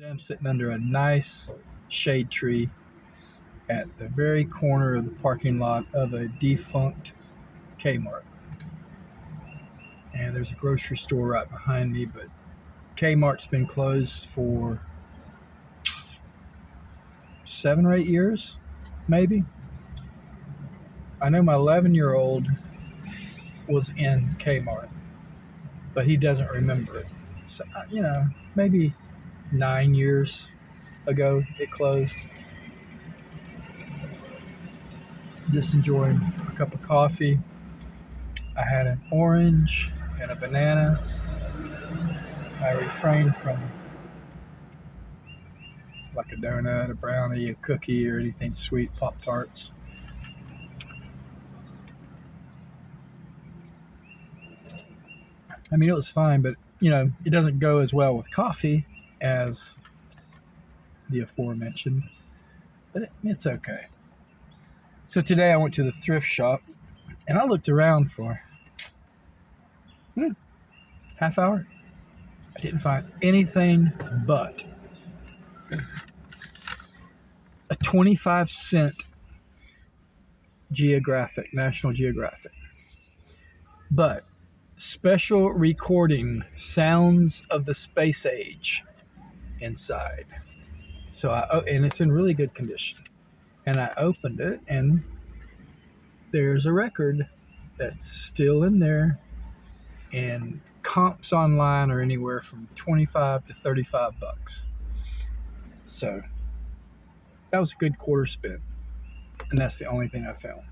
I'm sitting under a nice shade tree at the very corner of the parking lot of a defunct Kmart. And there's a grocery store right behind me, but Kmart's been closed for 7 or 8 years, maybe. I know my 11-year-old was in Kmart, but he doesn't remember it. So, maybe 9 years ago it closed. Just enjoying a cup of coffee. I had an orange and a banana. I refrained from like a donut, a brownie, a cookie, or anything sweet, Pop-Tarts. I mean, it was fine, but, it doesn't go as well with coffee as the aforementioned, but it's okay. So today I went to the thrift shop, and I looked around for half hour. I didn't find anything but a 25-cent National Geographic. But special recording Sounds of the Space Age inside. And it's in really good condition. And I opened it, and there's a record that's still in there, and comps online are anywhere from $25 to $35. So that was a good quarter spent, and that's the only thing I found.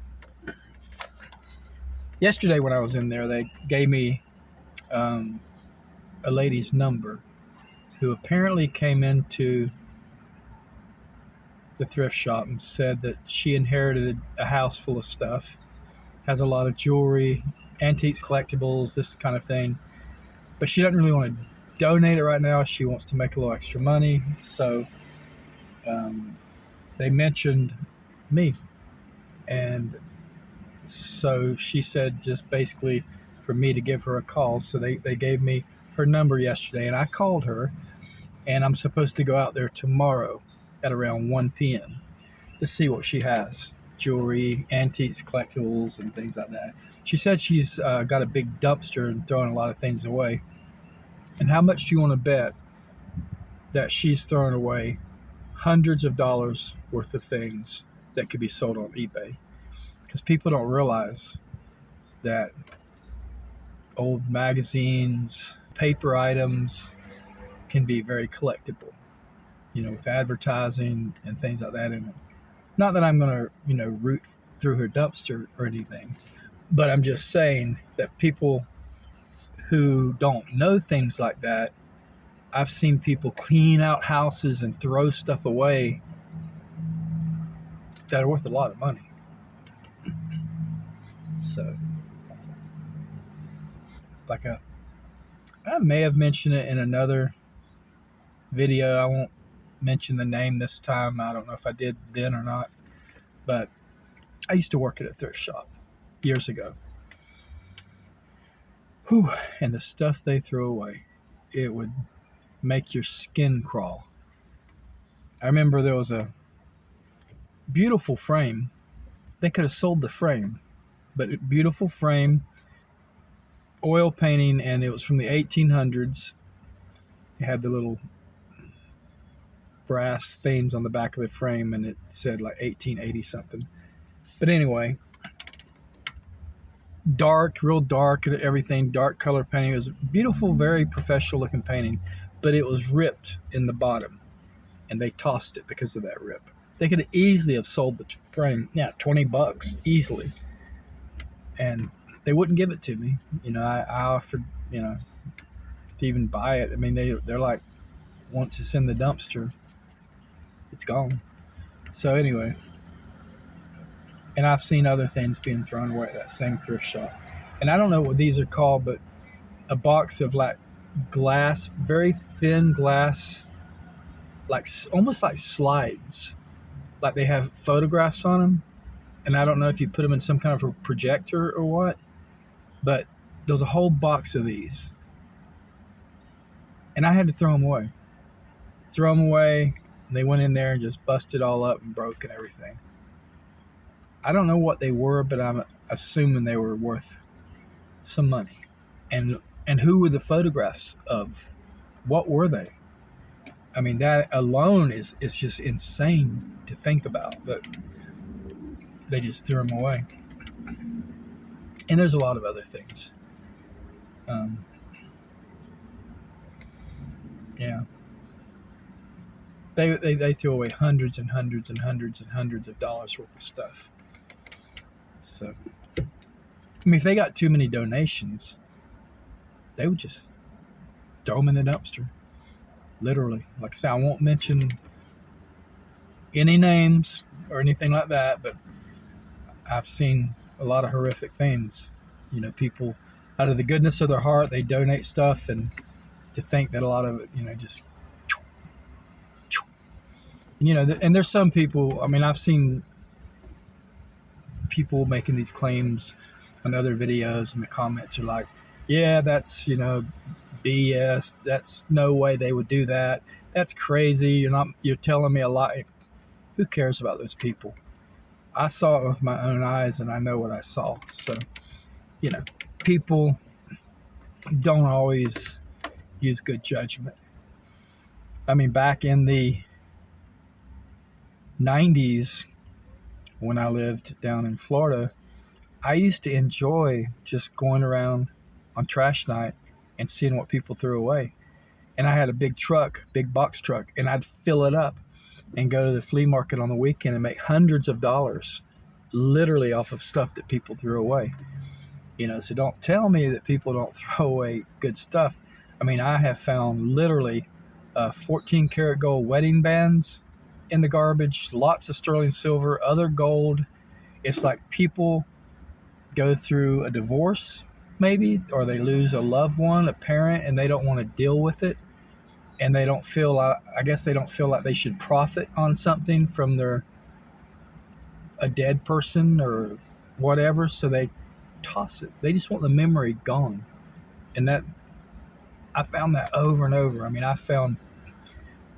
Yesterday when I was in there, they gave me a lady's number who apparently came into the thrift shop and said that she inherited a house full of stuff, has a lot of jewelry, antiques, collectibles, this kind of thing, but she doesn't really want to donate it right now. She wants to make a little extra money. So they mentioned me, and so she said just basically for me to give her a call. So they gave me her number yesterday, and I called her, and I'm supposed to go out there tomorrow at around 1 p.m. to see what she has. Jewelry, antiques, collectibles, and things like that. She said she's got a big dumpster and throwing a lot of things away. And how much do you want to bet that she's throwing away hundreds of dollars worth of things that could be sold on eBay? Because people don't realize that old magazines, paper items can be very collectible, with advertising and things like that in it. Not that I'm going to, root through her dumpster or anything, but I'm just saying that people who don't know things like that, I've seen people clean out houses and throw stuff away that are worth a lot of money. So, I may have mentioned it in another video. I won't mention the name this time. I don't know if I did then or not, but I used to work at a thrift shop years ago. And the stuff they throw away, it would make your skin crawl. I remember there was a beautiful frame. They could have sold the frame, but beautiful frame, oil painting, and it was from the 1800s. It had the little brass things on the back of the frame, and it said like 1880 something. But anyway, real dark, everything, dark color painting. It was a beautiful, very professional looking painting, but it was ripped in the bottom, and they tossed it because of that rip. They could easily have sold the frame, $20 easily, and they wouldn't give it to me. I offered, to even buy it. I mean, they're like, once it's in the dumpster, it's gone. So anyway, and I've seen other things being thrown away at that same thrift shop. And I don't know what these are called, but a box of like glass, very thin glass, like almost like slides, like they have photographs on them. And I don't know if you put them in some kind of a projector or what, but there's a whole box of these. And I had to throw them away. throw them away. And they went in there and just busted all up and broke and everything. I don't know what they were, but I'm assuming they were worth some money. And who were the photographs of? What were they? I mean, that alone is just insane to think about. But they just threw them away. And there's a lot of other things. Yeah. They threw away hundreds and hundreds and hundreds and hundreds of dollars worth of stuff. So, I mean, if they got too many donations, they would just throw them in the dumpster. Literally. Like I said, I won't mention any names or anything like that, but I've seen a lot of horrific things. You know, people, out of the goodness of their heart, they donate stuff, and to think that a lot of it, you know, just, you know, and there's some people, I mean, I've seen people making these claims on other videos, and the comments are like, yeah, that's, you know, BS. That's no way they would do that. That's crazy. You're telling me a lie. Who cares about those people? I saw it with my own eyes, and I know what I saw. So, you know, people don't always use good judgment. I mean, back in the 90s, when I lived down in Florida, I used to enjoy just going around on trash night and seeing what people threw away. And I had a big box truck, and I'd fill it up and go to the flea market on the weekend and make hundreds of dollars literally off of stuff that people threw away. You know, so don't tell me that people don't throw away good stuff. I mean, I have found literally 14 karat gold wedding bands in the garbage, lots of sterling silver, other gold. It's like people go through a divorce maybe, or they lose a loved one, a parent, and they don't want to deal with it. And they don't feel like, I guess they don't feel like they should profit on something from a dead person or whatever. So they toss it. They just want the memory gone. And that, I found that over and over. I mean, I found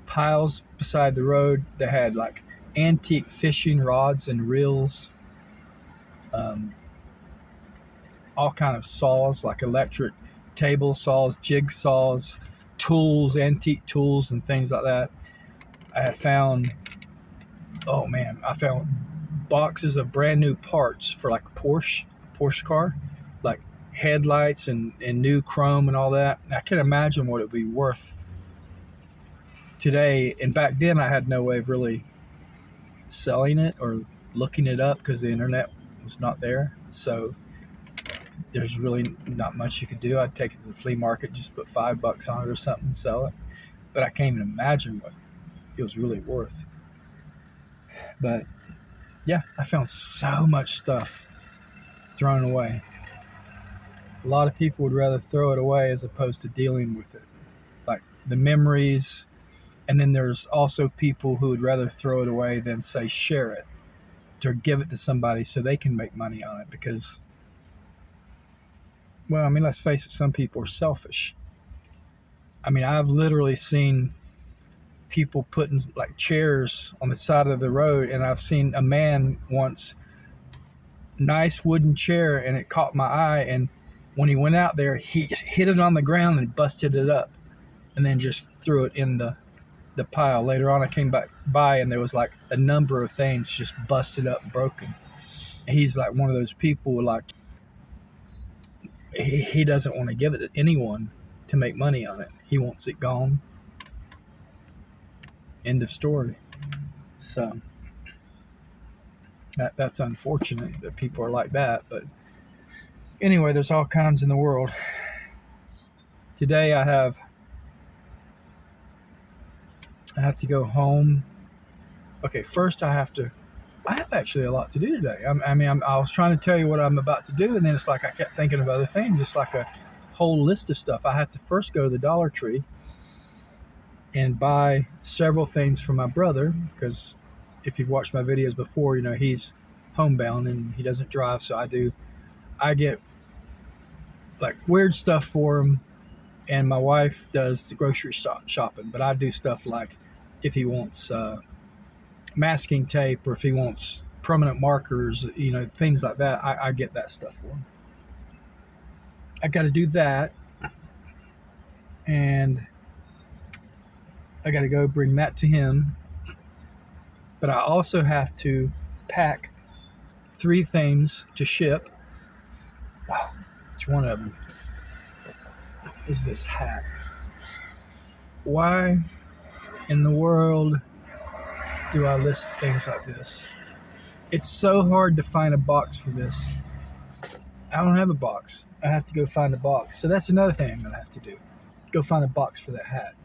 piles beside the road that had like antique fishing rods and reels, all kind of saws, like electric table saws, jigsaws, tools, antique tools, and things like that. I found boxes of brand new parts for like a Porsche car, like headlights and new chrome and all that. I can imagine what it would be worth today. And back then I had no way of really selling it or looking it up because the internet was not there. So there's really not much you could do. I'd take it to the flea market, just put $5 on it or something and sell it. But I can't even imagine what it was really worth. But yeah, I found so much stuff thrown away. A lot of people would rather throw it away as opposed to dealing with it. Like the memories. And then there's also people who would rather throw it away than say share it or give it to somebody so they can make money on it. Because, well, I mean, let's face it, some people are selfish. I mean, I've literally seen people putting like chairs on the side of the road, and I've seen a man once, nice wooden chair, and it caught my eye, and when he went out there, he hit it on the ground and busted it up and then just threw it in the pile. Later on, I came back by, and there was like a number of things just busted up and broken. And he's like one of those people, like he doesn't want to give it to anyone to make money on it. He wants it gone. End of story. So that's unfortunate that people are like that. But anyway, there's all kinds in the world. Today I have to go home. Okay, first I have actually a lot to do today. I was trying to tell you what I'm about to do, and then it's like I kept thinking of other things. It's like a whole list of stuff. I have to first go to the Dollar Tree and buy several things for my brother, because if you've watched my videos before, you know he's homebound and he doesn't drive, so I get like weird stuff for him, and my wife does the grocery shopping, but I do stuff like if he wants masking tape or if he wants permanent markers, things like that. I get that stuff for him. I got to do that, and I got to go bring that to him. But I also have to pack 3 things to ship. Which one of them is this hat? Why in the world do I list things like this? It's so hard to find a box for this. I don't have a box. I have to go find a box. So that's another thing I'm going to have to do. Go find a box for that hat.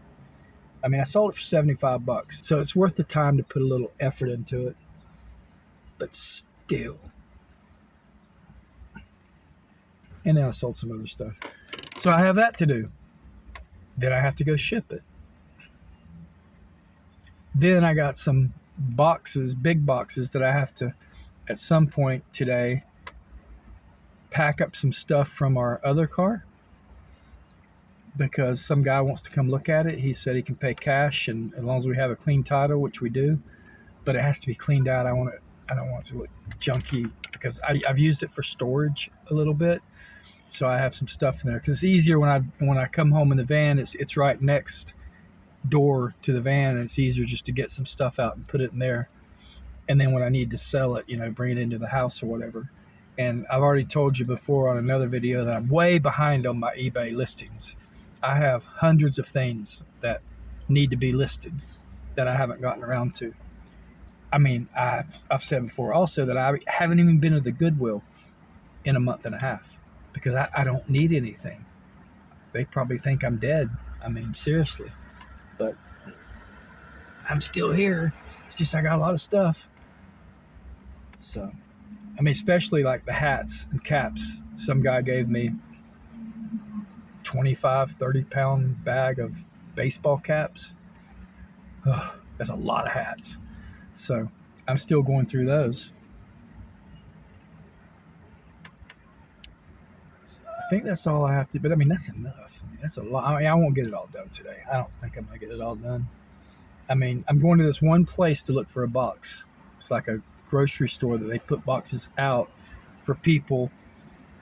I mean, I sold it for $75, so it's worth the time to put a little effort into it. But still. And then I sold some other stuff. So I have that to do. Then I have to go ship it. Then I got some boxes, big boxes, that I have to, at some point today, pack up some stuff from our other car. Because some guy wants to come look at it. He said he can pay cash, and as long as we have a clean title, which we do, but it has to be cleaned out. I don't want it to look junky because I've used it for storage a little bit, so I have some stuff in there. Because it's easier when I come home in the van. It's right next door to the van, and it's easier just to get some stuff out and put it in there. And then when I need to sell it, bring it into the house or whatever. And I've already told you before on another video that I'm way behind on my eBay listings. I have hundreds of things that need to be listed that I haven't gotten around to. I mean, I've said before also that I haven't even been to the Goodwill in a month and a half because I don't need anything. They probably think I'm dead. I mean, seriously. But I'm still here. It's just I got a lot of stuff. So, I mean, especially like the hats and caps. Some guy gave me 25, 30-pound bag of baseball caps. That's a lot of hats. So I'm still going through those. I think that's all I have to, but I mean, that's enough. I mean, that's a lot. I mean, I won't get it all done today. I don't think I'm going to get it all done. I mean, I'm going to this one place to look for a box. It's like a grocery store that they put boxes out for people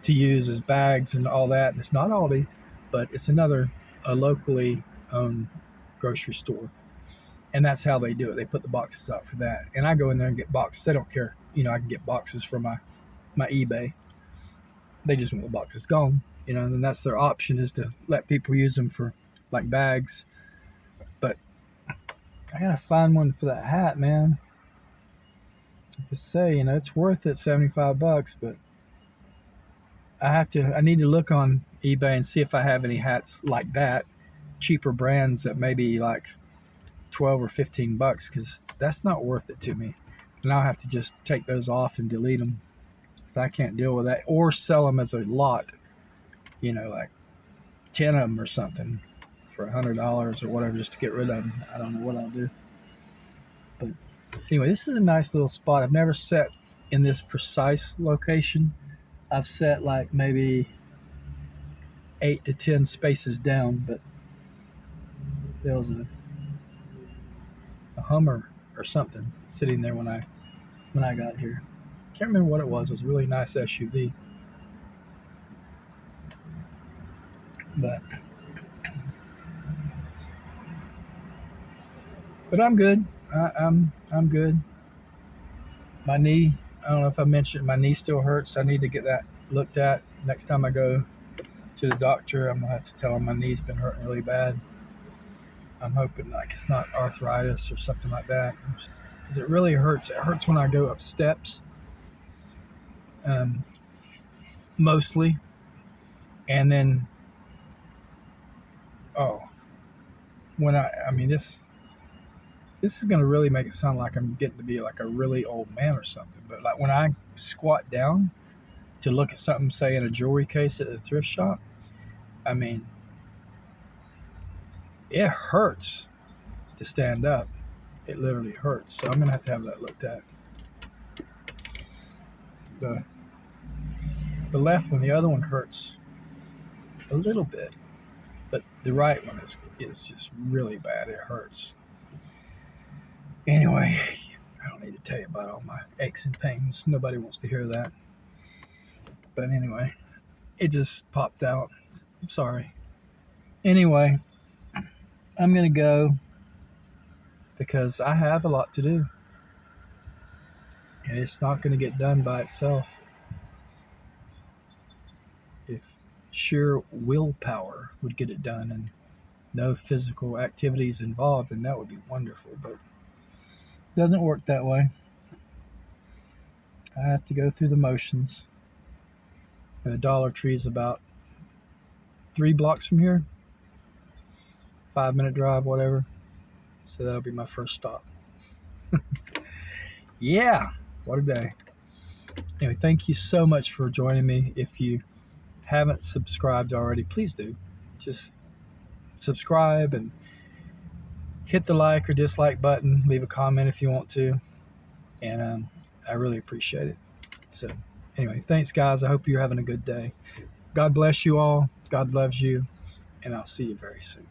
to use as bags and all that. And it's not Aldi, but it's a locally owned grocery store. And that's how they do it. They put the boxes out for that. And I go in there and get boxes. They don't care. I can get boxes from my eBay. They just want the boxes gone. And that's their option, is to let people use them for like bags. But I got to find one for that hat, man. Like I say, it's worth it, $75, but I need to look on eBay and see if I have any hats like that, cheaper brands that maybe like $12 or $15, because that's not worth it to me. And I'll have to just take those off and delete them, because I can't deal with that, or sell them as a lot, like 10 of them or something for $100 or whatever, just to get rid of them. I don't know what I'll do. But anyway, this is a nice little spot. I've never sat in this precise location. I've sat like maybe 8 to 10 spaces down, but there was a Hummer or something sitting there when I got here. Can't remember what it was. It was a really nice SUV. But I'm good. I'm good. My knee, I don't know if I mentioned, my knee still hurts. I need to get that looked at. Next time I go to the doctor, I'm going to have to tell him my knee's been hurting really bad. I'm hoping like it's not arthritis or something like that. Because it really hurts. It hurts when I go up steps. Mostly. And then, this is going to really make it sound like I'm getting to be like a really old man or something. But like when I squat down to look at something, say in a jewelry case at a thrift shop, I mean, it hurts to stand up. It literally hurts. So I'm going to have that looked at. The left one, the other one hurts a little bit. But the right one is just really bad. It hurts. Anyway, I don't need to tell you about all my aches and pains. Nobody wants to hear that. But anyway, it just popped out. I'm sorry. Anyway, I'm going to go because I have a lot to do. And it's not going to get done by itself. If sheer willpower would get it done and no physical activities involved, then that would be wonderful. But it doesn't work that way. I have to go through the motions. And the Dollar Tree is about 3 blocks from here. 5-minute drive, whatever. So that'll be my first stop. Yeah, what a day. Anyway, thank you so much for joining me. If you haven't subscribed already, please do. Just subscribe and hit the like or dislike button. Leave a comment if you want to. And I really appreciate it. So anyway, thanks, guys. I hope you're having a good day. God bless you all. God loves you. And I'll see you very soon.